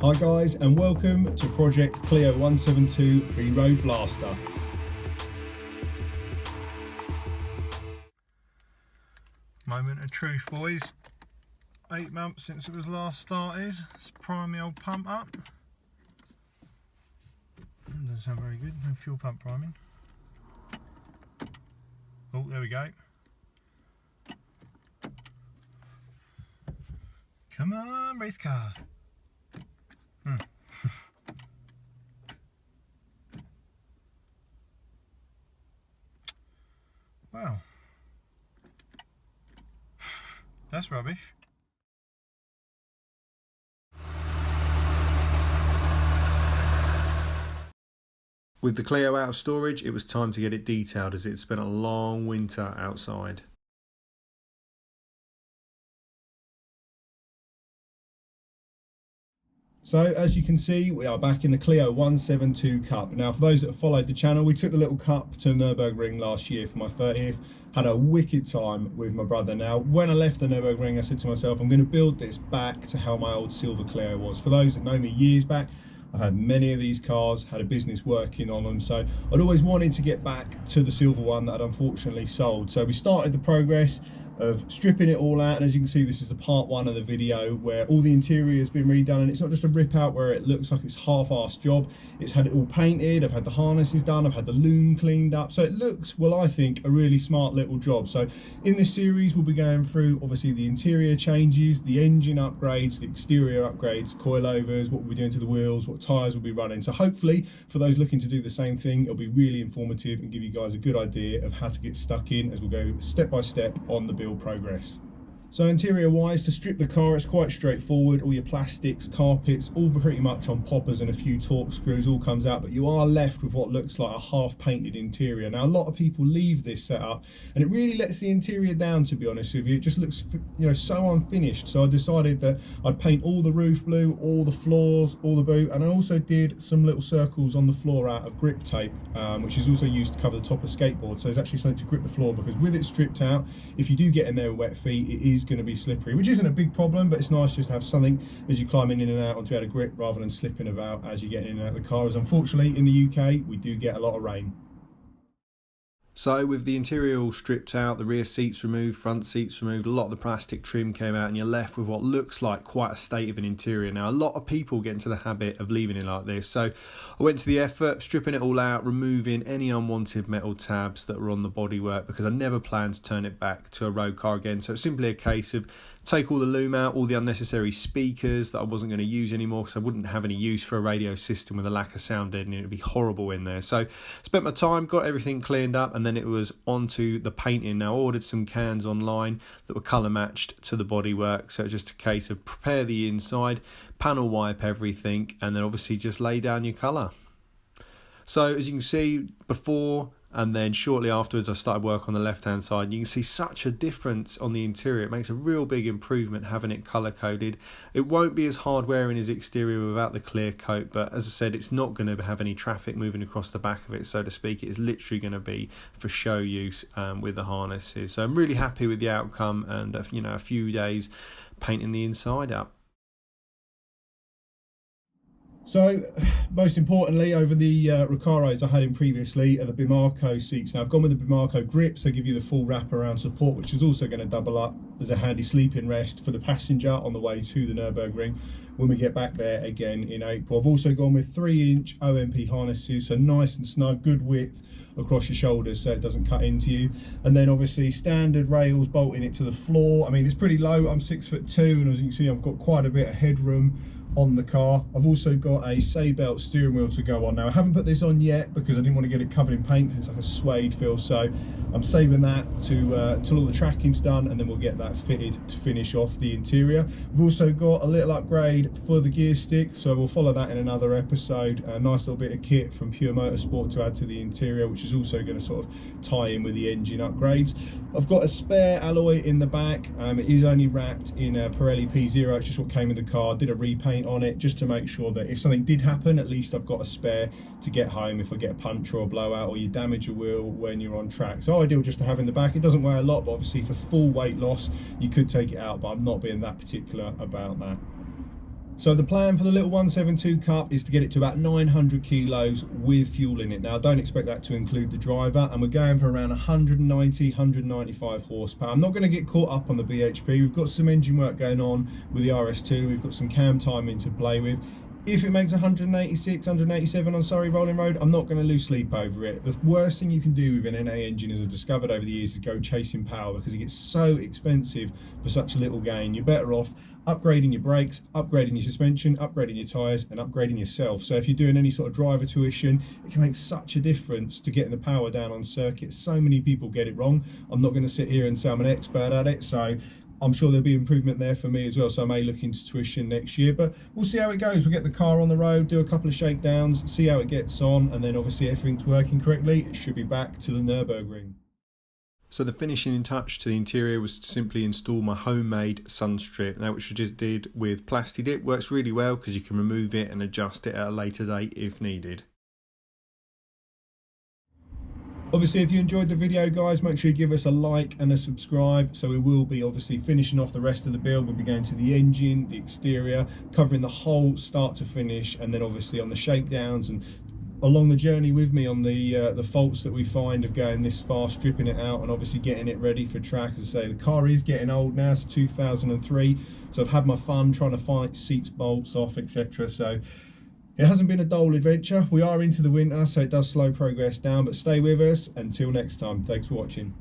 Hi guys, and welcome to Project Clio 172 Reroad Blaster. Moment of truth, boys. 8 months since it was last started. Let's prime the old pump up. Doesn't sound very good, no fuel pump priming. Oh, there we go. Come on, race car. Wow. That's rubbish. With the Clio out of storage, it was time to get it detailed as it spent a long winter outside. So as you can see, we are back in the Clio 172 Cup. Now for those that have followed the channel, we took the little cup to Nürburgring last year for my 30th. Had a wicked time with my brother. Now when I left the Nürburgring, I said to myself, I'm going to build this back to how my old silver Clio was. For those that know me years back, I had many of these cars, had a business working on them, so I'd always wanted to get back to the silver one that I'd unfortunately sold. So we started the progress of stripping it all out, and as you can see, this is the part one of the video where all the interior has been redone, and it's not just a rip out where it looks like it's half-assed job. It's had it all painted, I've had the harnesses done, I've had the loom cleaned up, so it looks, well, I think, a really smart little job. So in this series we'll be going through obviously the interior changes, the engine upgrades, the exterior upgrades, coilovers, what we'll be doing to the wheels, what tyres we'll be running. So hopefully for those looking to do the same thing, it'll be really informative and give you guys a good idea of how to get stuck in as we'll go step by step on the build progress. So interior wise, to strip the car, it's quite straightforward. All your plastics, carpets, all pretty much on poppers and a few torque screws, all comes out, but you are left with what looks like a half painted interior. Now a lot of people leave this setup and it really lets the interior down, to be honest with you. It just looks, you know, so unfinished. So I decided that I'd paint all the roof blue, all the floors, all the boot, and I also did some little circles on the floor out of grip tape, which is also used to cover the top of skateboards. So there's actually something to grip the floor, because with it stripped out, if you do get in there with wet feet, it is going to be slippery, which isn't a big problem, but it's nice just to have something as you're climbing in and out onto a grip rather than slipping about as you're getting in and out of the car, as unfortunately in the UK we do get a lot of rain. So with the interior all stripped out, the rear seats removed, front seats removed, a lot of the plastic trim came out, and you're left with what looks like quite a state of an interior. Now a lot of people get into the habit of leaving it like this, so I went to the effort, stripping it all out, removing any unwanted metal tabs that were on the bodywork, because I never planned to turn it back to a road car again. So it's simply a case of take all the loom out, all the unnecessary speakers that I wasn't going to use anymore, because I wouldn't have any use for a radio system with a lack of sound deadening. It would be horrible in there. So spent my time, got everything cleaned up, and then it was onto the painting. Now I ordered some cans online that were colour matched to the bodywork, so it's just a case of prepare the inside, panel wipe everything, and then obviously just lay down your colour. So as you can see, before and then shortly afterwards I started work on the left hand side. You can see such a difference on the interior. It makes a real big improvement having it colour coded. It won't be as hard wearing as exterior without the clear coat, but as I said, it's not going to have any traffic moving across the back of it, so to speak. It is literally going to be for show use with the harnesses. So I'm really happy with the outcome, and you know, a few days painting the inside up. So, most importantly, over the Recaros I had in previously are the Bimarco seats. Now I've gone with the Bimarco grips. They give you the full wraparound support, which is also going to double up as a handy sleeping rest for the passenger on the way to the Nürburgring when we get back there again in April. I've also gone with 3-inch OMP harnesses, so nice and snug, good width across your shoulders so it doesn't cut into you. And then obviously standard rails bolting it to the floor. I mean, it's pretty low. I'm 6'2", and as you can see, I've got quite a bit of headroom on the car. I've also got a Saybelt steering wheel to go on. Now I haven't put this on yet because I didn't want to get it covered in paint, because it's like a suede feel, so I'm saving that to till all the tracking's done, and then we'll get that fitted to finish off the interior. We've also got a little upgrade for the gear stick, so we'll follow that in another episode. A nice little bit of kit from Pure Motorsport to add to the interior, which is also going to sort of tie in with the engine upgrades. I've got a spare alloy in the back. It is only wrapped in a Pirelli P0. It's just what came with the car. Did a repaint on it just to make sure that if something did happen, at least I've got a spare to get home if I get a puncture or a blowout, or you damage your wheel when you're on track. So ideal just to have in the back. It doesn't weigh a lot, but obviously for full weight loss you could take it out, but I'm not being that particular about that. So the plan for the little 172 Cup is to get it to about 900 kilos with fuel in it. Now I don't expect that to include the driver, and we're going for around 190, 195 horsepower. I'm not going to get caught up on the BHP. We've got some engine work going on with the RS2. We've got some cam timing to play with. If it makes 186, 187 on Surrey Rolling Road, I'm not going to lose sleep over it. The worst thing you can do with an NA engine, as I've discovered over the years, is go chasing power, because it gets so expensive for such a little gain. You're better off upgrading your brakes, upgrading your suspension, upgrading your tyres, and upgrading yourself. So if you're doing any sort of driver tuition, it can make such a difference to getting the power down on circuit. So many people get it wrong. I'm not going to sit here and say I'm an expert at it, so I'm sure there'll be improvement there for me as well, so I may look into tuition next year, but we'll see how it goes. We'll get the car on the road, do a couple of shakedowns, see how it gets on, and then obviously everything's working correctly, it should be back to the Nürburgring. So the finishing touch to the interior was to simply install my homemade sun strip, now which I just did with Plasti Dip. Works really well because you can remove it and adjust it at a later date if needed. Obviously, if you enjoyed the video, guys, make sure you give us a like and a subscribe. So we will be obviously finishing off the rest of the build. We'll be going to the engine, the exterior, covering the whole start to finish, and then obviously on the shakedowns and along the journey with me on the faults that we find of going this far, stripping it out and obviously getting it ready for track. As I say, the car is getting old now, it's 2003, so I've had my fun trying to find seats, bolts off, etc. So it hasn't been a dull adventure. We are into the winter, so it does slow progress down, but stay with us until next time. Thanks for watching.